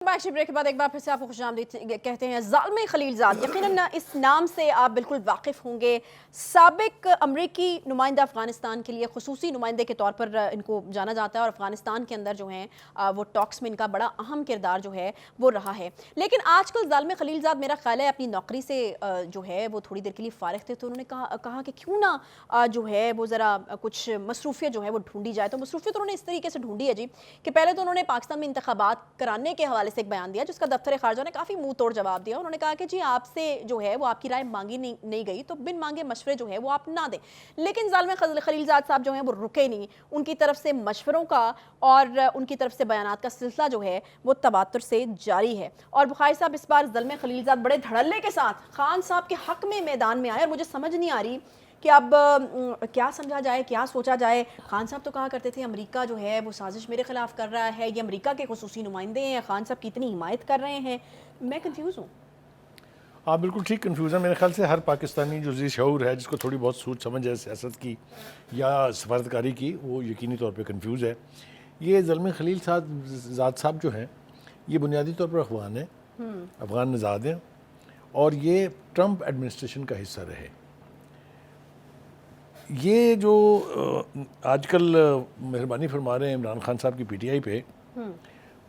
Back break के बाद एक बार फिर से आपको खुशामदीद कहते हैं। ज़ालिम खलीलज़ाद यकीनन इस नाम से आप बिल्कुल वाकिफ़ होंगे। साबिक अमरीकी नुमाइंदा अफ़गानिस्तान के लिए ख़ुसूसी नुमाइंदे के तौर पर इनको जाना जाता है और अफ़गानिस्तान के अंदर जो हैं वो टॉक्स में इनका बड़ा अहम किरदार जो है वो रहा है। लेकिन आजकल ज़ालिम खलीलज़ाद मेरा ख्याल है अपनी नौकरी से जो है वो थोड़ी देर के लिए फ़ारिग थे, तो उन्होंने कहा कि क्यों ना जो है वो ज़रा कुछ मसरूफ़ियत जो है वो ढूंढी जाए। तो मसरूफ़ियत उन्होंने इस तरीके से ढूंढी है जी कि पहले तो उन्होंने पाकिस्तान में इंतखाबात कराने के हवाले से एक बयान दिया जिसका दफ्तर ख़ारजा ने काफ़ी मुंह तोड़ जवाब दिया। उन्होंने कहा कि जी आपसे जो है वो आपकी राय मांगी नहीं गई तो बिन मांगे मशवरे जो है वो आप ना दें। लेकिन ज़ालिम खलीलज़ाद साहब जो हैं वो रुके नहीं, उनकी तरफ से मशवरों का और उनकी तरफ से बयानात का सिलसिला जो है वो तवातुर से जारी है। और बुखारी साहब इस बार ज़ालिम खलीलज़ाद बड़े धड़ल्ले के साथ खान साहब के हक़ में मैदान में आए और मुझे समझ नहीं आ रही कि अब क्या समझा जाए, क्या सोचा जाए। खान साहब तो कहा करते थे अमेरिका जो है वो साजिश मेरे खिलाफ कर रहा है, ये अमेरिका के खुसूसी नुमाइंदे हैं, खान साहब की इतनी हिमायत कर रहे हैं। मैं कंफ्यूज हूँ। आप बिल्कुल ठीक कन्फ्यूज़ है। मेरे ख्याल से हर पाकिस्तानी जो जी शऊर है, जिसको थोड़ी बहुत सूझ समझ है सियासत की या सफारतकारी की, वो यकीनी तौर पे कंफ्यूज है। ये ज़ालिम खलीलज़ाद साहब जो हैं ये बुनियादी तौर पर अफ़गान हैं, अफ़गान नज़ाद हैं और ये ट्रंप एडमिनिस्ट्रेशन का हिस्सा रहे। ये जो आजकल मेहरबानी फरमा रहे हैं इमरान खान साहब की पीटीआई पे,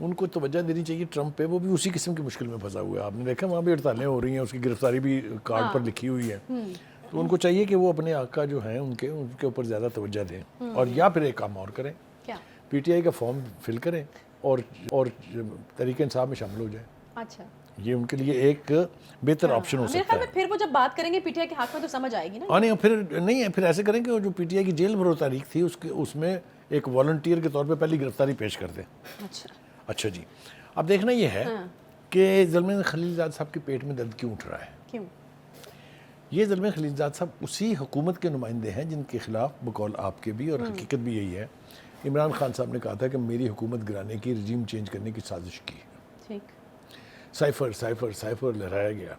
उनको तवज्जो देनी चाहिए ट्रंप पे। वो भी उसी किस्म की मुश्किल में फंसा हुआ है। आपने देखा वहाँ भी हड़तालें हो रही हैं, उसकी गिरफ्तारी भी कार्ड पर लिखी हुई है। तो उनको चाहिए कि वो अपने आका जो हैं उनके ऊपर ज़्यादा तवज्जो दें और या फिर एक काम और करें, पीटीआई का फॉर्म फिल करें और तहरीक इंसाफ में शामिल हो जाए। अच्छा, ये उनके लिए एक बेहतर ऑप्शन हो सकता है। फिर वो जब बात करेंगे पीटीआई के हक में तो समझ आएगी ना। नहीं, फिर ऐसे करें कि जो पीटीआई की जेल भरो तारीख थी उसमें एक वॉलंटियर के तौर पे पहली गिरफ्तारी पेश कर दें। अच्छा जी। अब देखना ये है कि ज़ालिम खलीलज़ाद साहब के पेट में दर्द क्यों उठ रहा है। क्यों? ये ज़ालिम खलीलज़ाद साहब उसी हुकूमत के नुमाइंदे हैं जिनके खिलाफ बकौल आपके भी और हकीकत भी यही है, इमरान खान साहब ने कहा था कि मेरी हुकूमत गिराने की, रजीम चेंज करने की साजिश की है। ठीक। साइफर लहराया गया।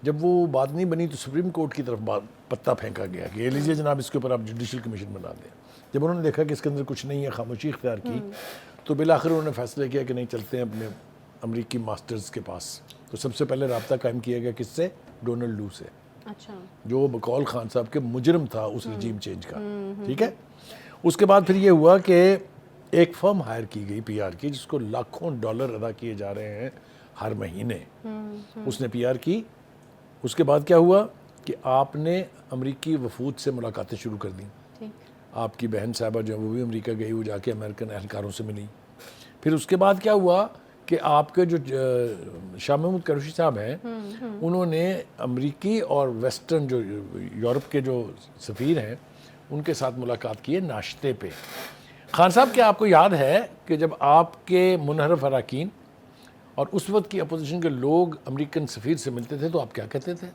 जब वो बात नहीं बनी तो सुप्रीम कोर्ट की तरफ पत्ता फेंका गया कि ये लीजिए जनाब, इसके ऊपर आप जुडिशल कमीशन बना दें। जब उन्होंने देखा कि इसके अंदर कुछ नहीं है, खामोशी इख्तियार की, तो बिलाखिर उन्होंने फैसला किया कि नहीं, चलते हैं अपने अमरीकी मास्टर्स के पास। तो सबसे पहले रब्ता कायम किया गया किससे? डोनाल्ड लू से। अच्छा। जो बकौल खान साहब के मुजरिम था उस रजीम चेंज का। ठीक है। उसके बाद फिर ये हुआ कि एक फर्म हायर की गई पीआर की, जिसको लाखों डॉलर अदा किए जा रहे हैं हर महीने। उसने पीआर की। उसके बाद क्या हुआ कि आपने अमरीकी वफूद से मुलाकातें शुरू कर दी। आपकी बहन साहबा जो वो भी अमेरिका गई, वो जाके अमेरिकन एहलकारों से मिली। फिर उसके बाद क्या हुआ कि आपके जो शाह महमूद कुरैशी साहब हैं, उन्होंने अमरीकी और वेस्टर्न जो यूरोप के जो सफ़ीर हैं उनके साथ मुलाकात की है नाश्ते पे। खान साहब, क्या आपको याद है कि जब आपके मुनहरफ अराकीन और उस वक्त की अपोजिशन के लोग अमेरिकन सफ़ीर से मिलते थे तो आप क्या कहते थे?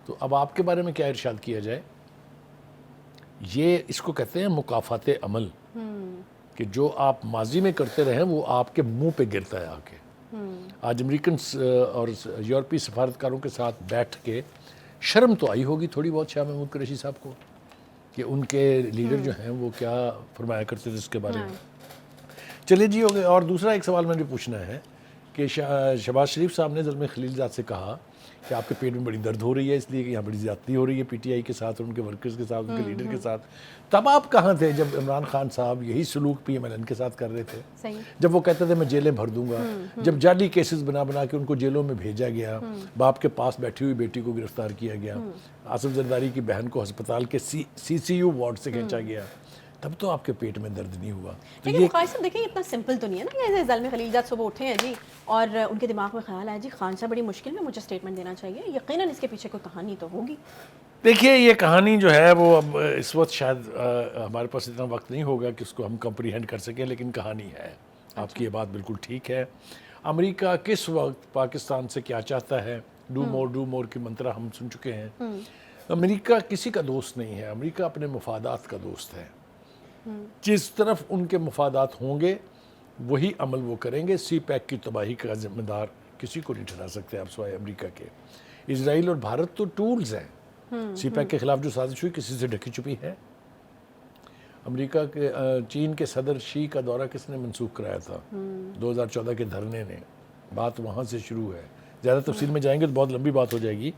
तो अब आपके बारे में क्या इरशाद किया जाए? ये इसको कहते हैं मुकाफात अमल, कि जो आप माजी में करते रहे वो आपके मुंह पे गिरता है आके। आज अमेरिकन और यूरोपीय सफारतकारों के साथ बैठ के शर्म तो आई होगी थोड़ी बहुत शाह महमूद कुरैशी साहब को कि उनके लीडर जो हैं वो क्या फरमाया करते थे इसके बारे में। चलिए जी, हो गए। और दूसरा एक सवाल मुझे पूछना है कि शहबाज शरीफ साहब ने ज़ालिम खलीलज़ाद से कहा कि आपके पेट में बड़ी दर्द हो रही है इसलिए कि यहाँ बड़ी ज़्यादती हो रही है पीटीआई के साथ, उनके वर्कर्स के साथ, उनके लीडर के साथ। तब आप कहाँ थे जब इमरान खान साहब यही सलूक पीएमएलएन के साथ कर रहे थे? सही। जब वो कहते थे मैं जेलें भर दूंगा, जब जाली केसेस बना के उनको जेलों में भेजा गया, बाप के पास बैठी हुई बेटी को गिरफ्तार किया गया, आसिफ जरदारी की बहन को अस्पताल के सीसीयू वार्ड से खींचा गया, तब तो आपके पेट में दर्द नहीं हुआ। तो ये बुखारी साहब देखिए इतना सिंपल तो नहीं है ना कि ज़ालिम खलीलज़ाद सुबह उठे हैं जी और उनके दिमाग में ख्याल आया जी खान साहब बड़ी मुश्किल में, मुझे स्टेटमेंट देना चाहिए। यकीनन इसके पीछे कोई कहानी तो होगी। देखिए, ये कहानी जो है वो अब इस वक्त शायद हमारे पास इतना वक्त नहीं होगा कि उसको हम कंप्रीहेंड कर सकें, लेकिन कहानी है। आपकी ये बात बिल्कुल ठीक है। अमेरिका किस वक्त पाकिस्तान से क्या चाहता है, डू मोर की मंत्रा हम सुन चुके हैं। अमेरिका किसी का दोस्त नहीं है, अमेरिका अपने मफादात का दोस्त है। जिस तरफ उनके मफादात होंगे वही अमल वो करेंगे। सी पैक की तबाही का जिम्मेदार किसी को नहीं ठहरा सकते आप सिवाय अमेरिका के। इजराइल और भारत तो टूल्स हैं। सी पैक के खिलाफ जो साजिश हुई किसी से ढकी छुपी है? امریکہ کے چین کے صدر شی کا دورہ کس نے منسوخ کرایا تھا؟ 2014 کے دھرنے نے. بات وہاں سے شروع ہے. زیادہ تفصیل میں جائیں گے تو بہت لمبی بات ہو جائے گی.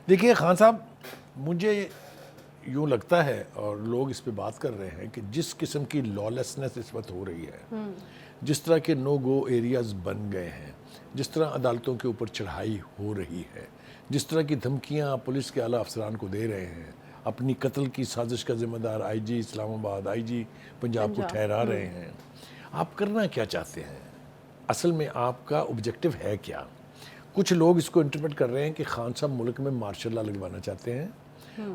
دیکھیے خان صاحب، مجھے یوں لگتا ہے اور لوگ اس پہ بات کر رہے ہیں کہ جس قسم کی لالسنس اس وقت ہو رہی ہے، جس طرح کے نو گو ایریاز بن گئے ہیں، جس طرح عدالتوں کے اوپر چڑھائی ہو رہی ہے، جس طرح کی دھمکیاں پولیس کے اعلیٰ افسران کو دے رہے ہیں، اپنی قتل کی سازش کا ذمہ دار آئی جی اسلام آباد، آئی جی پنجاب کو ٹھہرا رہے ہیں. آپ کرنا کیا چاہتے ہیں؟ اصل میں آپ کا آبجیکٹو ہے کیا؟ کچھ لوگ اس کو انٹرپریٹ کر رہے ہیں کہ خان صاحب ملک میں مارشل لا لگوانا چاہتے ہیں،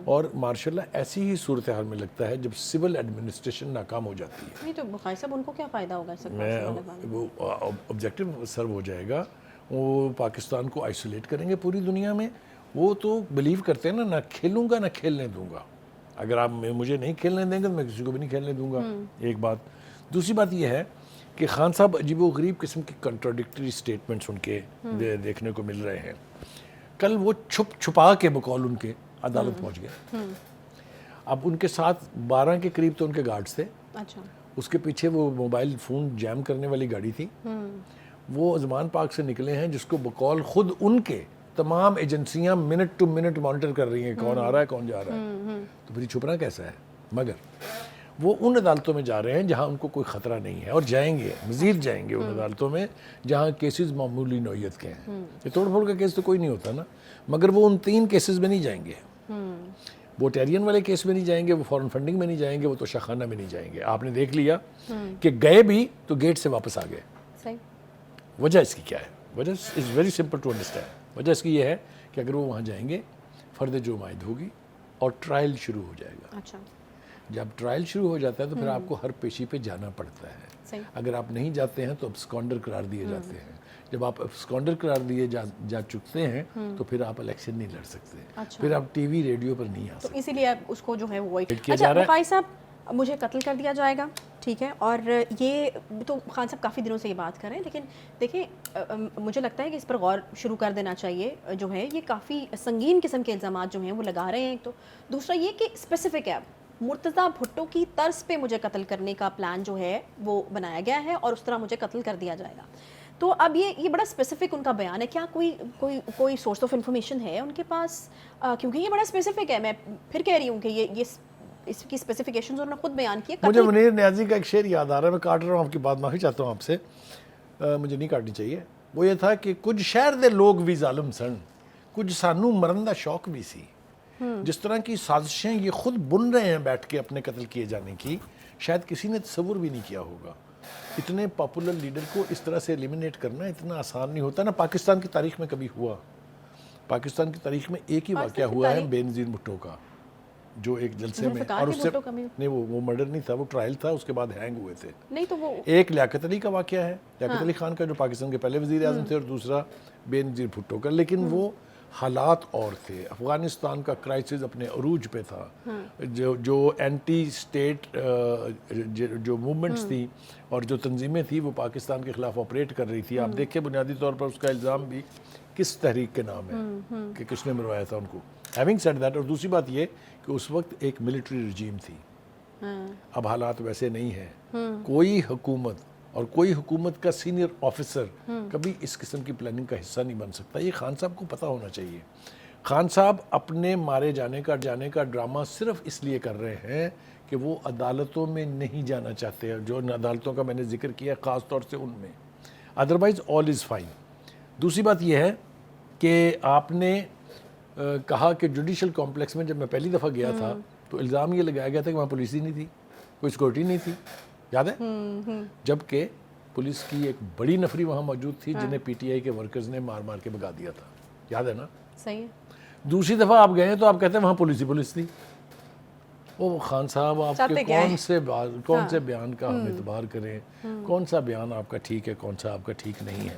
اور مارشل لا ایسی ہی صورتحال میں لگتا ہے جب سول ایڈمنسٹریشن ناکام ہو جاتی ہے. نہیں تو بخاری صاحب ان کو کیا فائدہ ہوگا اس سے؟ وہ آبجیکٹو سرو ہو جائے گا. وہ پاکستان کو آئسولیٹ کریں گے پوری دنیا میں. وہ تو بلیو کرتے ہیں نا، نہ کھیلوں گا نہ کھیلنے دوں گا. اگر آپ مجھے نہیں کھیلنے دیں گے تو میں کسی کو بھی نہیں کھیلنے دوں گا. ایک بات. دوسری بات یہ ہے کہ خان صاحب عجیب و غریب قسم کی کنٹراڈکٹری سٹیٹمنٹس ان کے دیکھنے کو مل رہے ہیں. کل وہ چھپا کے بقول ان کے عدالت پہنچ گئے. اب ان کے ساتھ 12 کے قریب تو ان کے گارڈز تھے. اچھا. اس کے پیچھے وہ موبائل فون جیم کرنے والی گاڑی تھی. وہ زمان پارک سے نکلے ہیں جس کو بقول خود ان کے تمام ایجنسیاں منٹ ٹو منٹ مانیٹر کر رہی ہیں کون آ رہا ہے کون جا رہا ہے. تو پھر چھپنا کیسا ہے؟ مگر وہ ان عدالتوں میں جا رہے ہیں جہاں ان کو کوئی خطرہ نہیں ہے، اور جائیں گے، مزید جائیں گے ان عدالتوں میں جہاں کیسز معمولی نوعیت کے ہیں. یہ توڑ پھوڑ کا کیس تو کوئی نہیں ہوتا نا. مگر وہ ان 3 کیسز میں نہیں جائیں گے. وہ ٹیرین والے کیس میں نہیں جائیں گے، وہ فورن فنڈنگ میں نہیں جائیں گے، وہ تو شاخانہ میں نہیں جائیں گے. آپ نے دیکھ لیا کہ گئے بھی تو گیٹ سے واپس آ گئے. صحیح. وجہ اس کی کیا ہے؟ وجہ is very simple to understand. وجہ اس کی یہ ہے کہ اگر وہ وہاں جائیں گے، فرد جرم عائد ہوگی اور ٹرائل شروع ہو جائے گا. اچھا. جب ٹرائل شروع ہو جاتا ہے تو پھر آپ کو ہر پیشی پہ جانا پڑتا ہے. صحیح. اگر آپ نہیں جاتے ہیں تو ابسکانڈر قرار دیے جاتے ہیں. جب آپ ابسکانڈر قرار دیے جا چکتے ہیں تو پھر آپ الیکشن نہیں لڑ سکتے. پھر آپ ٹی وی ریڈیو پر نہیں آ تو سکتے. اسی لیے اس کو جو ہے وہ کیا اچھا جا رہا ہے. بخاری صاحب مجھے قتل کر دیا جائے گا، ٹھیک ہے، اور یہ تو خان صاحب کافی دنوں سے یہ بات کر رہے ہیں، لیکن دیکھیں مجھے لگتا ہے کہ اس پر غور شروع کر دینا چاہیے. جو ہے یہ کافی سنگین قسم کے الزامات جو ہیں وہ لگا رہے ہیں. ایک تو دوسرا یہ کہ اسپیسیفک ہے، مرتضیٰ بھٹو کی طرز پہ مجھے قتل کرنے کا پلان جو ہے وہ بنایا گیا ہے اور اس طرح مجھے قتل کر دیا جائے گا. تو اب یہ بڑا اسپیسیفک ان کا بیان ہے. کیا کوئی سورس آف انفارمیشن ہے ان کے پاس؟ کیونکہ یہ بڑا اسپیسیفک ہے. میں پھر کہہ رہی ہوں کہ یہ اس کی اسپیسیفکیشنز انہوں نے خود بیان کی. مجھے منیر نیازی کا ایک شعر یاد آ رہا ہے، میں کاٹ رہا ہوں آپ کی بات، معافی چاہتا ہوں آپ سے، مجھے نہیں کاٹنی چاہیے. وہ یہ تھا کہ کچھ شہر دے لوگ بھی ظالم سن، کچھ سانو مرن دا شوق بھی سی. جس طرح کی سازشیں یہ خود بن رہے ہیں بیٹھ کے اپنے قتل کیے جانے کی، شاید کسی نے تصور بھی نہیں کیا ہوگا. اتنے پاپولر لیڈر کو اس طرح سے ایلیمنیٹ کرنا اتنا آسان نہیں ہوتا. نا پاکستان کی تاریخ میں کبھی ہوا. پاکستان کی تاریخ میں ایک ہی واقعہ ہوا ہے بے نظیر بھٹو کا، جو ایک جلسے میں، اور اس سے نہیں وہ مرڈر نہیں تھا، وہ ٹرائل تھا، اس کے بعد ہینگ ہوئے تھے. نہیں تو وہ ایک لیاقت علی کا واقعہ ہے، لیاقت علی خان کا جو پاکستان کے پہلے وزیر اعظم تھے، اور دوسرا بے نظیر بھٹو کا. لیکن وہ حالات اور تھے. افغانستان کا کرائسس اپنے عروج پہ تھا. جو اینٹی اسٹیٹ جو موومنٹس تھی اور جو تنظیمیں تھیں وہ پاکستان کے خلاف آپریٹ کر رہی تھی. آپ دیکھیں بنیادی طور پر اس کا الزام بھی کس تحریک کے نام ہے کہ کس نے مروایا تھا ان کو. ہیونگ سیڈ دیٹ، اور دوسری بات یہ کہ اس وقت ایک ملٹری رجیم تھی. اب حالات ویسے نہیں ہیں. کوئی حکومت اور کوئی حکومت کا سینئر آفیسر کبھی اس قسم کی پلاننگ کا حصہ نہیں بن سکتا. یہ خان صاحب کو پتہ ہونا چاہیے. خان صاحب اپنے مارے جانے کا ڈرامہ صرف اس لیے کر رہے ہیں کہ وہ عدالتوں میں نہیں جانا چاہتے، جو عدالتوں کا میں نے ذکر کیا خاص طور سے ان میں. Otherwise all is fine. دوسری بات یہ ہے کہ آپ نے کہا کہ جوڈیشل کمپلیکس میں جب میں پہلی دفعہ گیا تھا تو الزام یہ لگایا گیا تھا کہ وہاں پولیس ہی نہیں تھی، کوئی سیکورٹی نہیں تھی، یاد ہے؟ جبکہ پولیس کی ایک بڑی نفری وہاں موجود تھی جنہیں پی ٹی آئی کے ورکرز نے مار مار کے بھگا دیا تھا، یاد ہے نا؟ صحیح ہے. دوسری دفعہ آپ گئے ہیں تو آپ کہتے ہیں وہاں پولیس تھی. او خان صاحب آپ کے کون سے بیان کا ہم اعتبار کریں، کون سا بیان آپ کا ٹھیک ہے کون سا آپ کا ٹھیک نہیں ہے.